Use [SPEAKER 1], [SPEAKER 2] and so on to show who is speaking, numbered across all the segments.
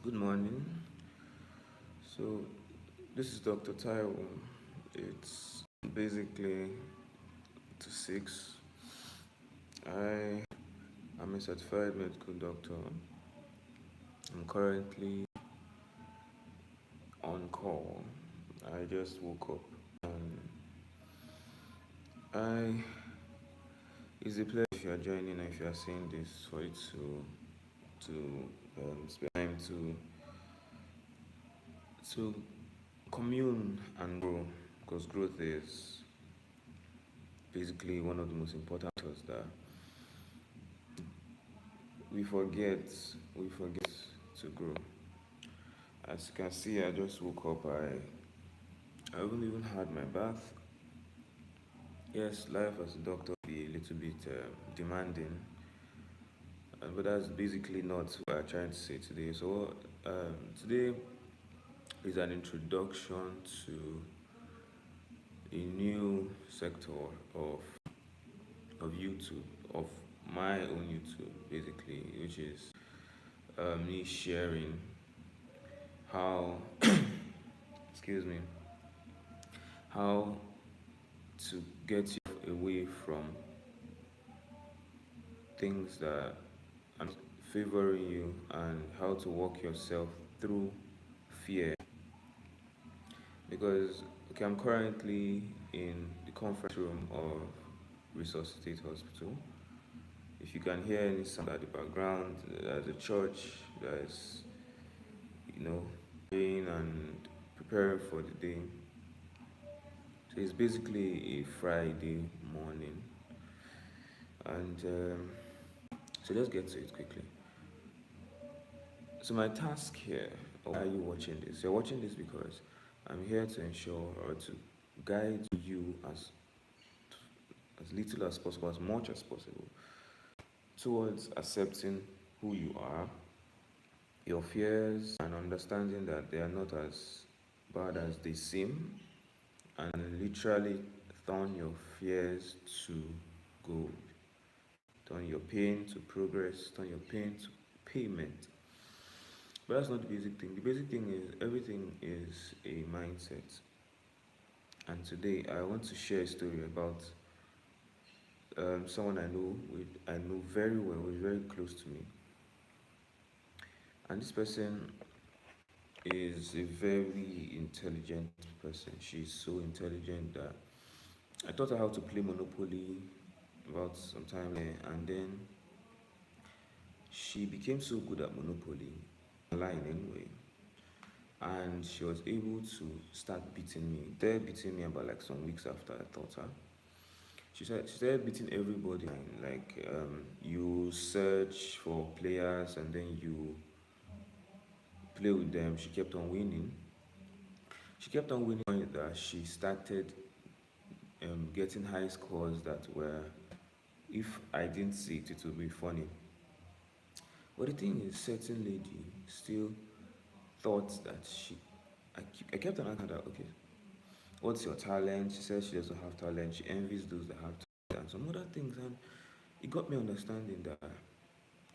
[SPEAKER 1] Good morning. So, this is Dr. Taiwo. It's basically to 6. I am a certified medical doctor. I'm currently on call. I just woke up and I it's a pleasure if you are joining or if you are seeing this for it to spend time to commune and grow, because growth is basically one of the most important factors that we forget we forget to grow. As you can see, I just woke up. I haven't even had my bath. Yes, life as a doctor can be a little bit demanding, but that's basically not what I'm trying to say today. So today is an introduction to a new sector of of YouTube, of my own YouTube, basically, which is me sharing how, excuse me, how to get you away from things that are not favoring you, and how to walk yourself through fear. Because okay, I'm currently in the conference room of Resuscitate Hospital. If you can hear any sound at the background, there's a church, there's praying and preparing for the day. So it's basically a Friday morning, and so let's get to it quickly. So my task here, or why are you watching this? You're watching this because I'm here to ensure or to guide you as little as possible, as much as possible, towards accepting who you are, your fears, and understanding that they are not as bad as they seem, and literally turn your fears to gold. Turn your pain to progress, turn your pain to payment. But that's not the basic thing. The basic thing is everything is a mindset. And today I want to share a story about someone I know very well, who is very close to me. And this person is a very intelligent person. She's so intelligent that I taught her how to play Monopoly about some time there, and then she became so good at Monopoly, online anyway, and she was able to start beating me. They're beating me about like some weeks after I taught her. She started beating everybody. Like you search for players and then you play with them. She kept on winning. She kept on winning to the point that she started getting high scores that were, if I didn't see it, it would be funny. But the thing is, certain lady still thought that I kept on asking her that, okay, what's your talent? She says she doesn't have talent. She envies those that have talent and some other things. And it got me understanding that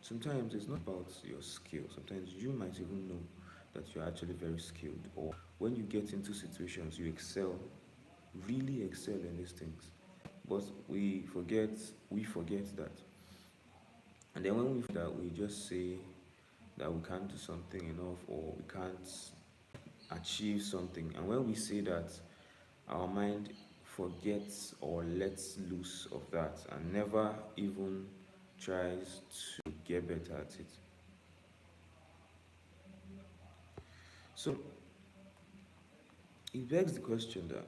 [SPEAKER 1] sometimes it's not about your skill. Sometimes you might even know that you're actually very skilled, or when you get into situations, you excel, really excel in these things. But we forget that. And then when we forget that, we just say that we can't do something enough, or we can't achieve something. And when we say that, our mind forgets or lets loose of that and never even tries to get better at it. So it begs the question that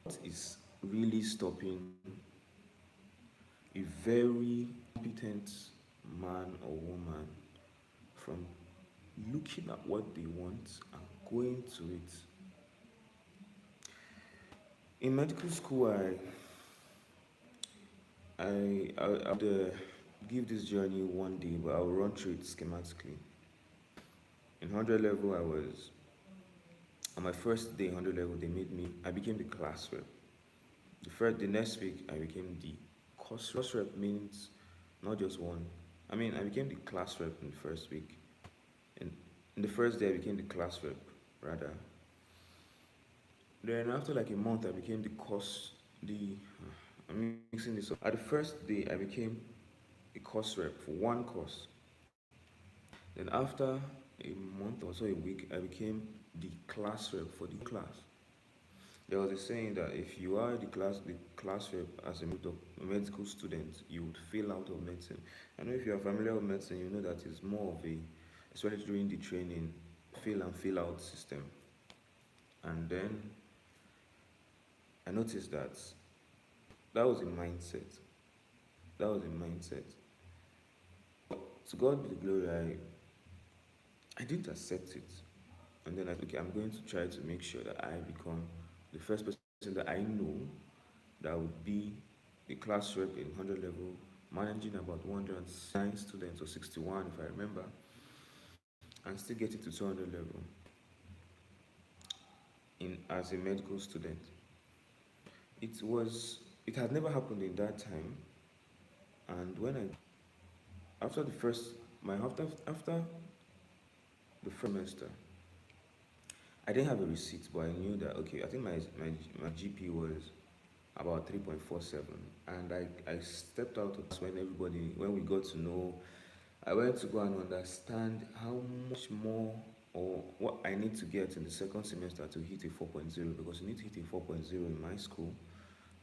[SPEAKER 1] what is really stopping a very competent man or woman from looking at what they want and going to it? In medical school, I would give this journey one day, but I'll run through it schematically. In 100 level, I was on my first day. 100 level, I became the class rep. The next week, I became the course rep. Means not just one. I mean, I became the class rep in the first week, and In the first day, I became the class rep, rather. Then after like a month, I became the course, the, I'm mixing this up. At the first day, I became a course rep for one course. Then after a month or so, a week, I became the class rep for the class. There was a saying that if you are the class rep as a medical student, you would fail out of medicine. I know if you are familiar with medicine, you know that it's more of a, especially during the training, fail and fail out system. And then I noticed that that was a mindset. That was a mindset. To God be the glory. I didn't accept it, and then I okay, I'm going to try to make sure that I become the first person that I know that would be a class rep in 100 level, managing about 109 students or 61 if I remember, and still get it to 200 level in as a medical student. It had never happened in that time, and when I after the first my after the first semester, I didn't have a receipt, but I knew that okay, I think my GP was about 3.47, and I stepped out of class when we got to know. I went to go and understand how much more or what I need to get in the second semester to hit a 4.0, because you need to hit a 4.0 in my school,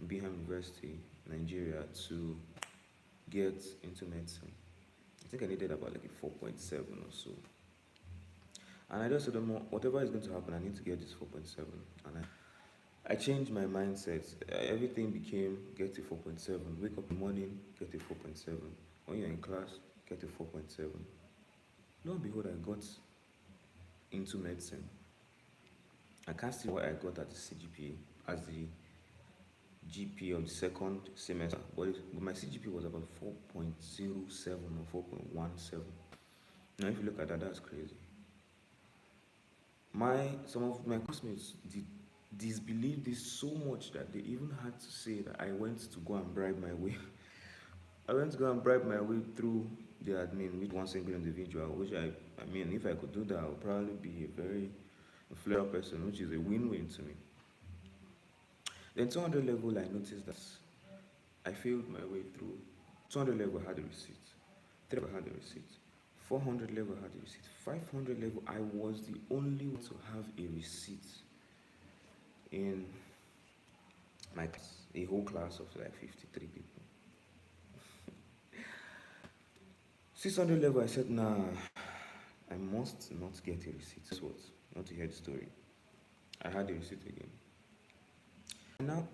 [SPEAKER 1] Bingham University, Nigeria, to get into medicine. I think I needed about like a 4.7 or so. And I just said, whatever is going to happen, I need to get this 4.7. And I changed my mindset. Everything became get a 4.7. Wake up in the morning, get a 4.7. When you're in class, get a 4.7. Lo and behold, I got into medicine. I can't see what I got at the CGPA as the GP of the second semester, but my CGP was about 4.07 or 4.17. Now, if you look at that, that's crazy. Some of my classmates did disbelieve this so much that they even had to say that I went to go and bribe my way. I went to go and bribe my way through the admin with one single individual, which I mean, if I could do that, I would probably be a very influential person, which is a win-win to me. Then 200 level, I noticed that I failed my way through. 200 level had a receipt. 300 level had a receipt. 400 level had a receipt. 500 level, I was the only one to have a receipt in my class, a whole class of like 53 people. 600 level, I said, nah, I must not get a receipt. This was not to hear the story. I had a receipt again. And now,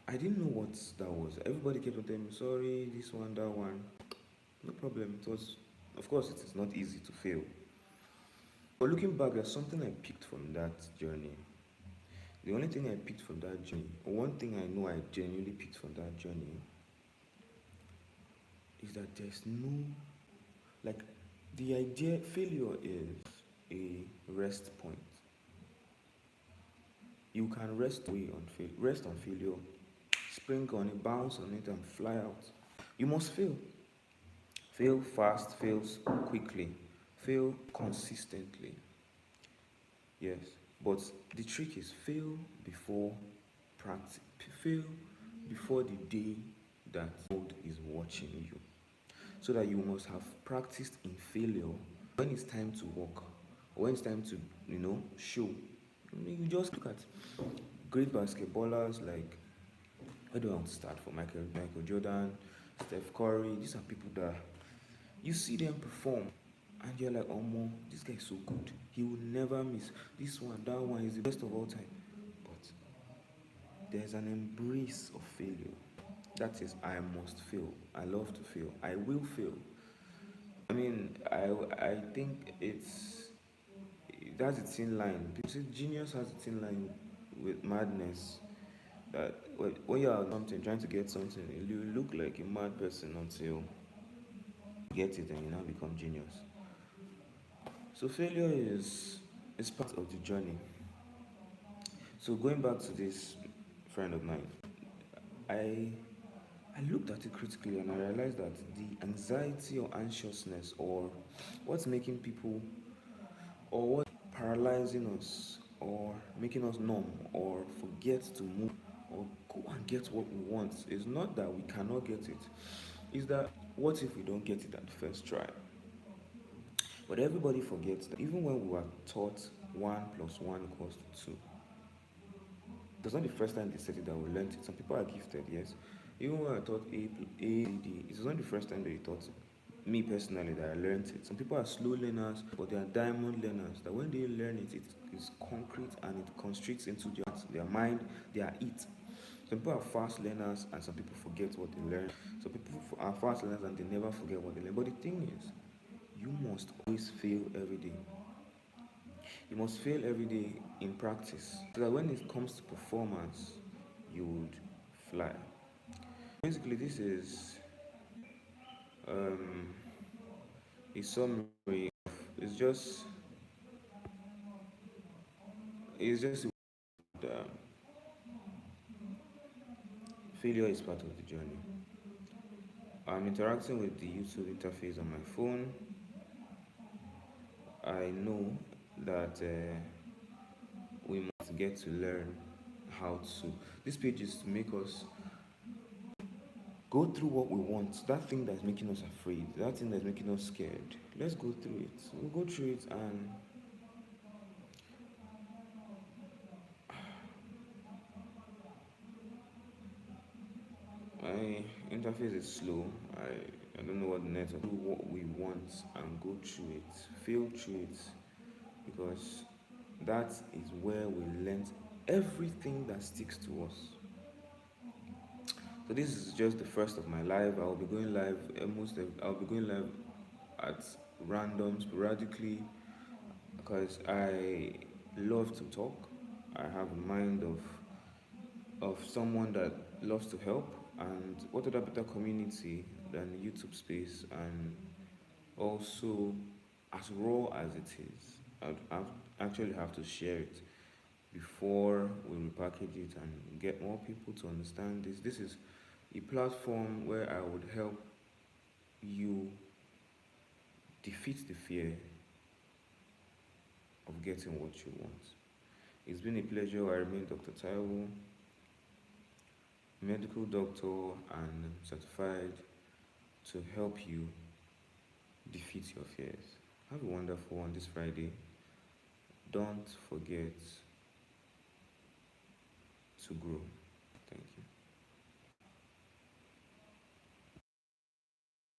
[SPEAKER 1] I didn't know what that was. Everybody kept on telling me, sorry, this one, that one. No problem. It was, of course, it is not easy to fail. But looking back, there's something I picked from that journey. The only thing I picked from that journey, or one thing I know I genuinely picked from that journey, is that there's no, like, the idea failure is a rest point. You can rest on failure, spring on it, bounce on it, and fly out. You must fail. Fail fast, fails quickly, fail consistently. Yes, but the trick is fail before practice. Fail before the day that God is watching you, so that you must have practiced in failure. When it's time to work, or when it's time to show, you just look at great basketballers like, where do I want to start for Michael Jordan, Steph Curry. These are people that you see them perform, and you're like, oh man, this guy is so good. He will never miss. This one, that one is the best of all time. But there's an embrace of failure. That is, I must fail. I love to fail. I will fail. I mean, I think it has its in line. People say genius has its in line with madness. That when you are something, trying to get something, you look like a mad person until you get it and you now become genius. So failure is part of the journey. So going back to this friend of mine, I I looked at it critically and I realized that the anxiety or anxiousness or what's making people or what paralyzing us or making us numb or forget to move or go and get what we want is not that we cannot get it. Is that what if we don't get it at the first try? But everybody forgets that even when we were taught 1 plus 1 equals to 2, it was not the first time they said it that we learned it. Some people are gifted, yes. Even when I taught A, it was not the first time that they taught it. Me personally, that I learned it. Some people are slow learners, but they are diamond learners. That when they learn it, it is concrete and it constricts into their mind, their it. Some people are fast learners, and some people forget what they learn. Some people are fast learners and they never forget what they learn. But the thing is, you must always fail every day. You must fail every day in practice so that when it comes to performance, you would fly. Basically, this is um, a summary. It's just it's just um, failure is part of the journey. I'm interacting with the YouTube interface on my phone. I know that we must get to learn how to. This page is to make us go through what we want. That thing that's making us afraid, that thing that's making us scared. Let's go through it. We'll go through it, and my interface is slow. I don't know what the network. Do what we want and go through it, feel through it, because that is where we learn everything that sticks to us. So this is just the first of my live. I'll be going live I'll be going live at random, sporadically, because I love to talk. I have a mind of someone that loves to help, and what other better community than the YouTube space, and also as raw as it is, I actually have to share it before we repackage it and get more people to understand this. This is a platform where I would help you defeat the fear of getting what you want. It's been a pleasure. I remain Dr. Taiwo, medical doctor and certified to help you defeat your fears. Have a wonderful one this Friday. Don't forget to grow. Thank you.